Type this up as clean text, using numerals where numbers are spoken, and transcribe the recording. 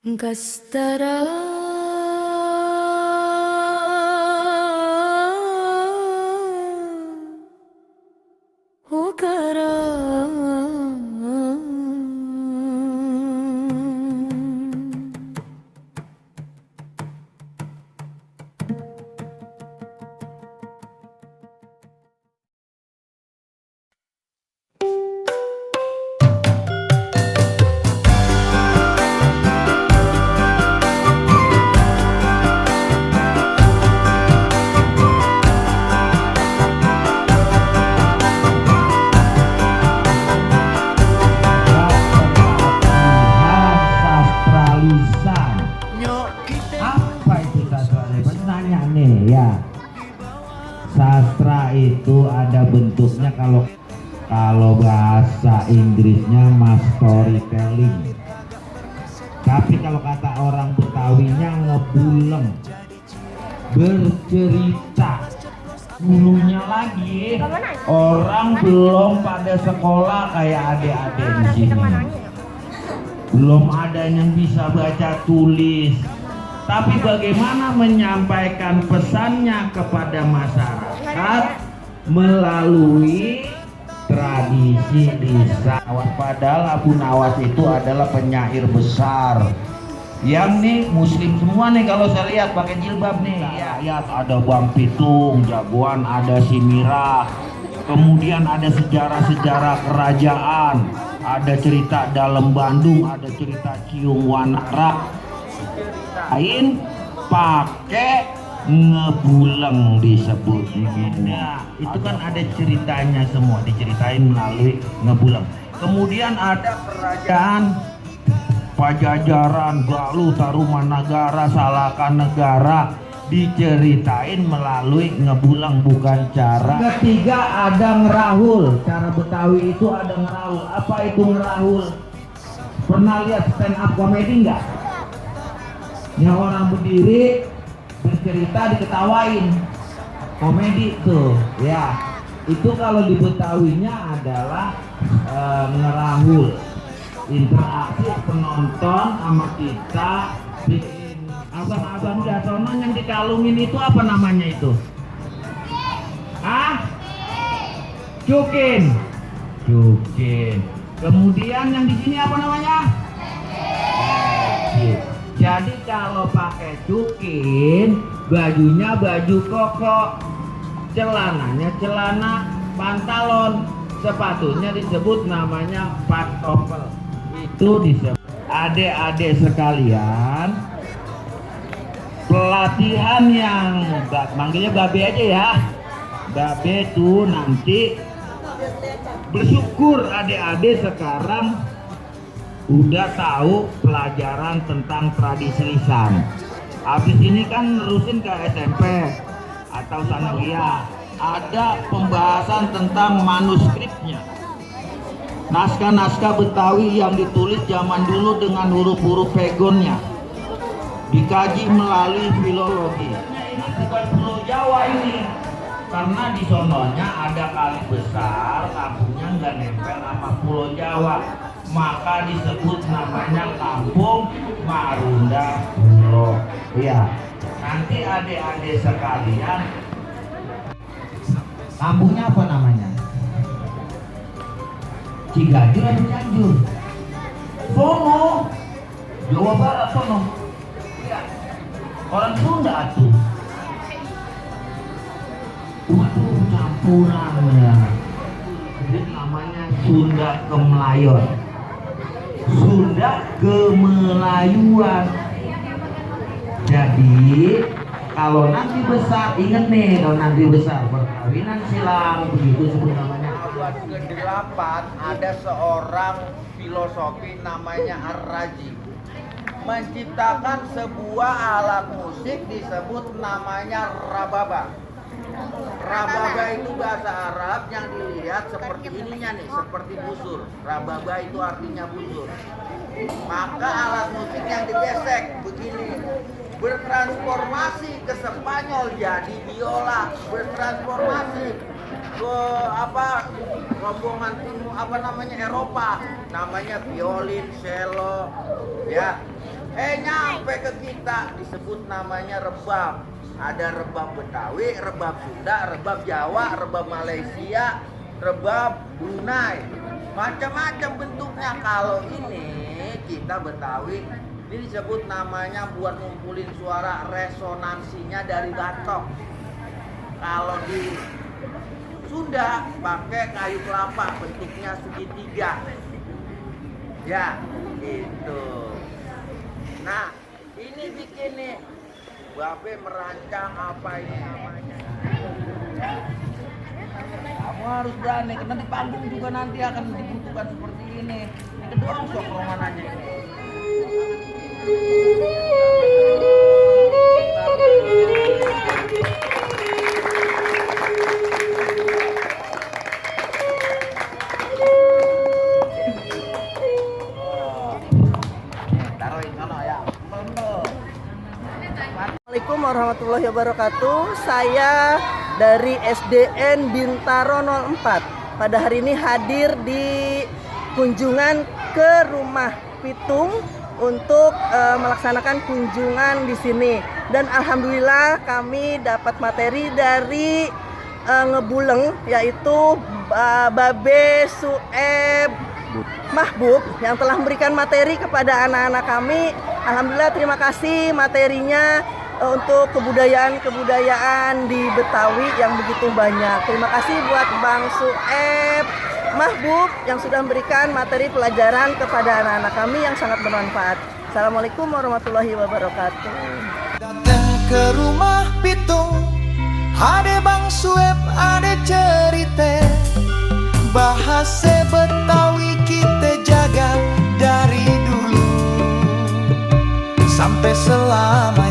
Gastará o cara. Sastralisan. Apa itu sastralisan? Nanya nih ya. Sastra itu ada bentuknya, kalau bahasa Inggrisnya mas storytelling. Tapi kalau kata orang Betawinya ngebuleng, bercerita. Dulunya lagi orang belum pada sekolah kayak adik-adik di sini. Belum ada yang bisa baca tulis. Tapi bagaimana menyampaikan pesannya kepada masyarakat melalui tradisi lisan. Padahal Abu Nawas itu adalah penyair besar. Yang nih muslim semua nih, kalau saya lihat pakai jilbab nih. Ya, ada Bang Pitung, jagoan, ada si Mirah. Kemudian ada sejarah-sejarah kerajaan, ada cerita dalam Bandung, ada cerita Ciung Wanara. Lain pakai ngebuleng disebutnya. Nah, itu kan ada ceritanya semua, diceritain melalui ngebuleng. Kemudian ada kerajaan Pajajaran, Galuh, Tarumanagara, Salakanegara, diceritain melalui ngebuleng, bukan cara. Ketiga ada ngerahul. Cara Betawi itu ada ngerahul. Apa itu ngerahul? Pernah lihat stand up komedi nggak? Yang orang berdiri bercerita diketawain, komedi tuh ya. Itu kalau di Betawinya adalah ngerahul, interaksi penonton sama kita. Bikin abang-abang Gasono yang dikalungin itu apa namanya itu? Cukin. Kemudian yang di sini apa namanya? Jadi kalau pakai cukin, bajunya baju koko, celananya celana pantalon, sepatunya disebut namanya pantofel. Itu disebut. Adik-adik sekalian, pelatihan yang manggilnya Babe aja ya. Babe tuh nanti bersyukur adik-adik sekarang udah tahu pelajaran tentang tradisi lisan. Habis ini kan nerusin ke SMP atau sanawiyah, ada pembahasan tentang manuskripnya. Naskah-naskah Betawi yang ditulis zaman dulu dengan huruf-huruf pegonnya dikaji melalui filologi. Ini bukan Pulau Jawa ini, karena di sononya ada kali besar, kampungnya nggak nempel sama Pulau Jawa, maka disebut namanya Kampung Marunda Pulau. Ya, nanti adik-adik sekalian, kampungnya apa namanya? Ciganjur atau Cianjur? Sono, Jawa Barat sono. Ya, orang Sunda tuh. Waduh, campuran ya. Jadi namanya Sunda Kemelayon. Sunda Kemelayuan. Jadi kalau nanti besar, inget nih, kalau nanti besar perkawinan silang, begitu sebut namanya. Abad ke-8 ada seorang filosofi namanya Ar-Razi menciptakan sebuah alat musik disebut namanya rababa. Rababa itu bahasa Arab yang dilihat seperti ininya nih, seperti busur. Rababa itu artinya busur. Maka alat musik yang digesek begini bertransformasi ke Spanyol jadi biola, bertransformasi ke rombongan timur Eropa namanya violin, cello ya. Nyampe ke kita disebut namanya rebab. Ada rebab Betawi, rebab Sunda, rebab Jawa, rebab Malaysia, rebab Brunei. Macam-macam bentuknya. Kalau ini kita Betawi, ini disebut namanya buat ngumpulin suara resonansinya dari batok. Kalau di Sunda pakai kayu kelapa, bentuknya segitiga. Ya, gitu. Nah, ini bikin nih, Babe merancang apa ini namanya. Kamu harus berani, karena di panggung juga nanti akan dibutuhkan seperti ini. Ini kedua sok romananya ini. Assalamualaikum warahmatullahi wabarakatuh. Saya dari SDN Bintaro 04. Pada hari ini hadir di kunjungan ke rumah Pitung untuk melaksanakan kunjungan di sini. Dan alhamdulillah kami dapat materi dari Ngebuleng, yaitu Babe Sueb Mahbub yang telah memberikan materi kepada anak-anak kami. Alhamdulillah, terima kasih materinya untuk kebudayaan di Betawi yang begitu banyak. Terima kasih buat Bang Sueb Mahbub yang sudah memberikan materi pelajaran kepada anak-anak kami yang sangat bermanfaat. Assalamualaikum warahmatullahi wabarakatuh. Datang ke rumah Pitung, ada Bang Sueb, ada cerita. Bahasa Betawi kita jaga dari dulu sampai selamanya.